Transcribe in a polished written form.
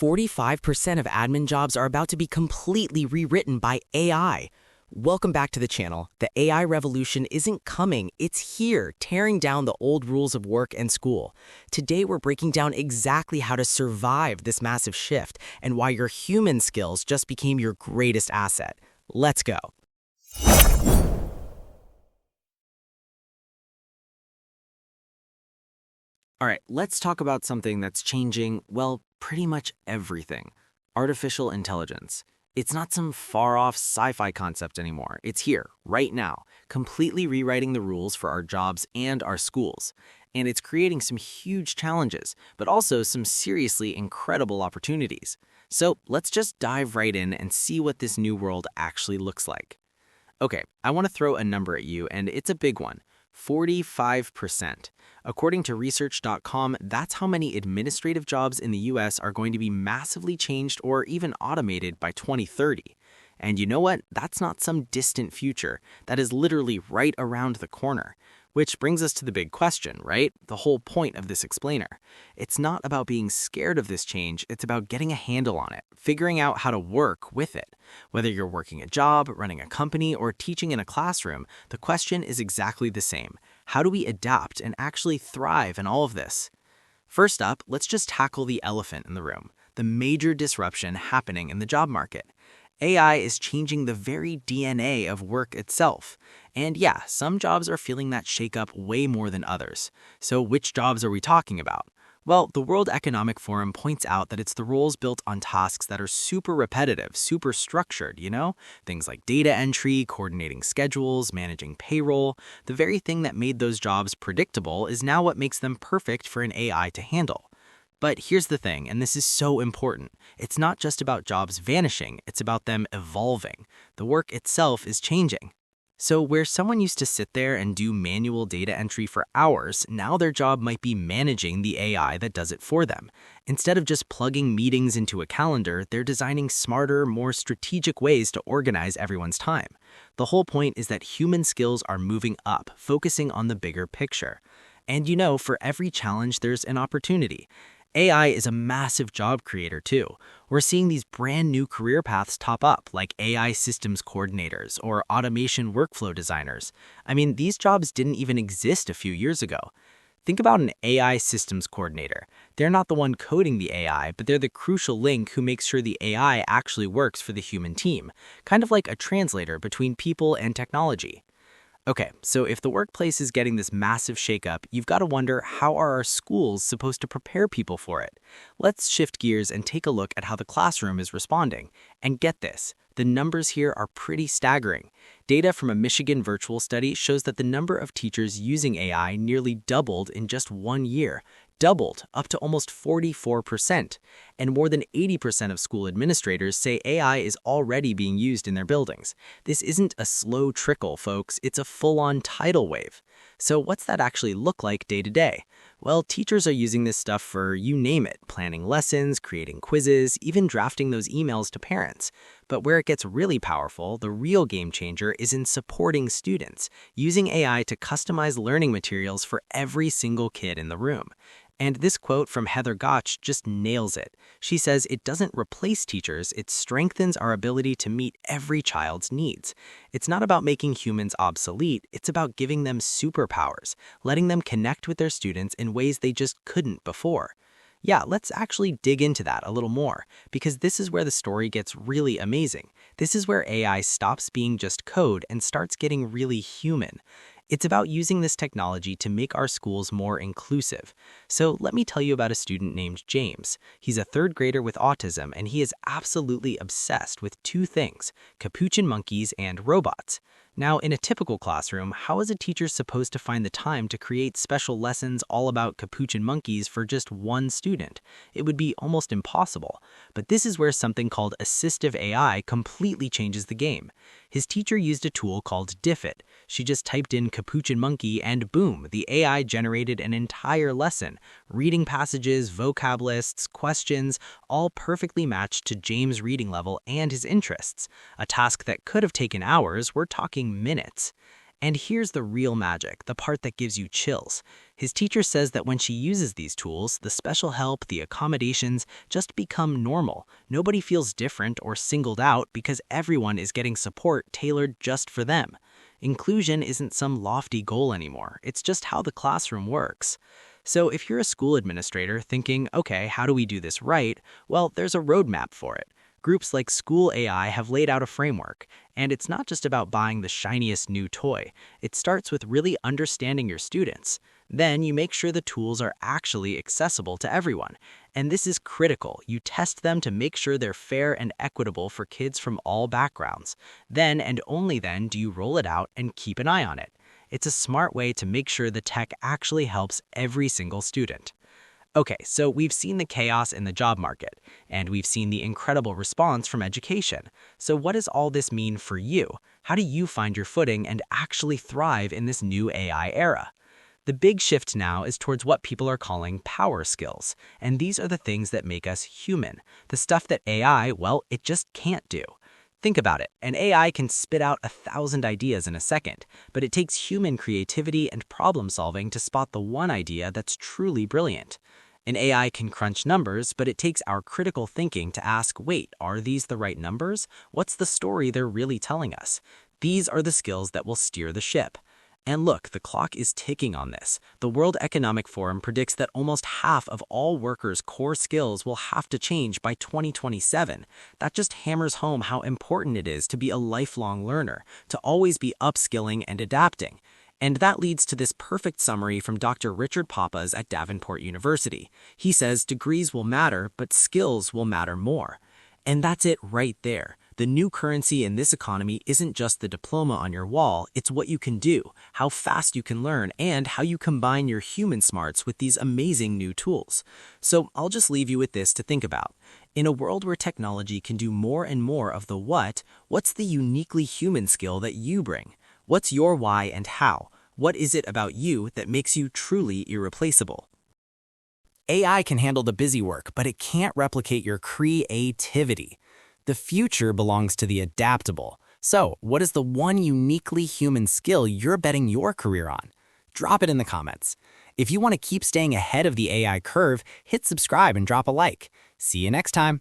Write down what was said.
45% of admin jobs are about to be completely rewritten by AI. Welcome back to the channel. The AI revolution isn't coming, it's here, tearing down the old rules of work and school. Today, we're breaking down exactly how to survive this massive shift and why your human skills just became your greatest asset. Let's go. All right, let's talk about something that's changing, well, pretty much everything. Artificial intelligence. It's not some far-off sci-fi concept anymore. It's here, right now, completely rewriting the rules for our jobs and our schools. And it's creating some huge challenges, but also some seriously incredible opportunities. So let's just dive right in and see what this new world actually looks like. Okay, I want to throw a number at you, and it's a big one. 45%. According to research.com, that's how many administrative jobs in the US are going to be massively changed or even automated by 2030. And you know what? That's not some distant future. That is literally right around the corner. Which brings us to the big question, right? The whole point of this explainer. It's not about being scared of this change, it's about getting a handle on it, figuring out how to work with it. Whether you're working a job, running a company, or teaching in a classroom, the question is exactly the same. How do we adapt and actually thrive in all of this? First up, let's just tackle the elephant in the room, the major disruption happening in the job market. AI is changing the very DNA of work itself. And yeah, some jobs are feeling that shakeup way more than others. So which jobs are we talking about? Well, the World Economic Forum points out that it's the roles built on tasks that are super repetitive, super structured, Things like data entry, coordinating schedules, managing payroll. The very thing that made those jobs predictable is now what makes them perfect for an AI to handle. But here's the thing, and this is so important. It's not just about jobs vanishing, it's about them evolving. The work itself is changing. So where someone used to sit there and do manual data entry for hours, now their job might be managing the AI that does it for them. Instead of just plugging meetings into a calendar, they're designing smarter, more strategic ways to organize everyone's time. The whole point is that human skills are moving up, focusing on the bigger picture. And for every challenge, there's an opportunity. AI is a massive job creator too. We're seeing these brand new career paths pop up, like AI systems coordinators or automation workflow designers. I mean, these jobs didn't even exist a few years ago. Think about an AI systems coordinator. They're not the one coding the AI, but they're the crucial link who makes sure the AI actually works for the human team, kind of like a translator between people and technology. Okay, so if the workplace is getting this massive shakeup, you've got to wonder, how are our schools supposed to prepare people for it? Let's shift gears and take a look at how the classroom is responding. And get this, the numbers here are pretty staggering. Data from a Michigan virtual study shows that the number of teachers using AI nearly doubled in just 1 year. Doubled, up to almost 44%. And more than 80% of school administrators say AI is already being used in their buildings. This isn't a slow trickle, folks, it's a full-on tidal wave. So what's that actually look like day to day? Well, teachers are using this stuff for you name it, planning lessons, creating quizzes, even drafting those emails to parents. But where it gets really powerful, the real game changer is in supporting students, using AI to customize learning materials for every single kid in the room. And this quote from Heather Gotch just nails it. She says it doesn't replace teachers, it strengthens our ability to meet every child's needs. It's not about making humans obsolete, it's about giving them superpowers, letting them connect with their students in ways they just couldn't before. Yeah, let's actually dig into that a little more, because this is where the story gets really amazing. This is where AI stops being just code and starts getting really human. It's about using this technology to make our schools more inclusive. So let me tell you about a student named James. He's a third grader with autism, and he is absolutely obsessed with two things: capuchin monkeys and robots. Now, in a typical classroom, how is a teacher supposed to find the time to create special lessons all about capuchin monkeys for just one student? It would be almost impossible. But this is where something called assistive AI completely changes the game. His teacher used a tool called DiffIt. She just typed in capuchin monkey and boom, the AI generated an entire lesson. Reading passages, vocab lists, questions, all perfectly matched to James' reading level and his interests. A task that could have taken hours, we're talking minutes. And here's the real magic, the part that gives you chills. His teacher says that when she uses these tools, the special help, the accommodations just become normal. Nobody feels different or singled out because everyone is getting support tailored just for them. Inclusion isn't some lofty goal anymore. It's just how the classroom works. So if you're a school administrator thinking, okay, how do we do this right? Well, there's a roadmap for it. Groups like School AI have laid out a framework, and it's not just about buying the shiniest new toy. It starts with really understanding your students. Then you make sure the tools are actually accessible to everyone. And this is critical. You test them to make sure they're fair and equitable for kids from all backgrounds. Then and only then do you roll it out and keep an eye on it. It's a smart way to make sure the tech actually helps every single student. Okay, so we've seen the chaos in the job market, and we've seen the incredible response from education. So what does all this mean for you? How do you find your footing and actually thrive in this new AI era? The big shift now is towards what people are calling power skills, and these are the things that make us human, the stuff that AI, well, it just can't do. Think about it, an AI can spit out 1,000 ideas in a second, but it takes human creativity and problem solving to spot the one idea that's truly brilliant. An AI can crunch numbers, but it takes our critical thinking to ask, wait, are these the right numbers? What's the story they're really telling us? These are the skills that will steer the ship. And look, the clock is ticking on this. The World Economic Forum predicts that almost half of all workers' core skills will have to change by 2027. That just hammers home how important it is to be a lifelong learner, to always be upskilling and adapting. And that leads to this perfect summary from Dr. Richard Pappas at Davenport University. He says degrees will matter, but skills will matter more. And that's it right there. The new currency in this economy isn't just the diploma on your wall, it's what you can do, how fast you can learn, and how you combine your human smarts with these amazing new tools. So I'll just leave you with this to think about. In a world where technology can do more and more of the what's the uniquely human skill that you bring? What's your why and how? What is it about you that makes you truly irreplaceable? AI can handle the busy work, but it can't replicate your creativity. The future belongs to the adaptable. So, what is the one uniquely human skill you're betting your career on? Drop it in the comments. If you want to keep staying ahead of the AI curve, hit subscribe and drop a like. See you next time.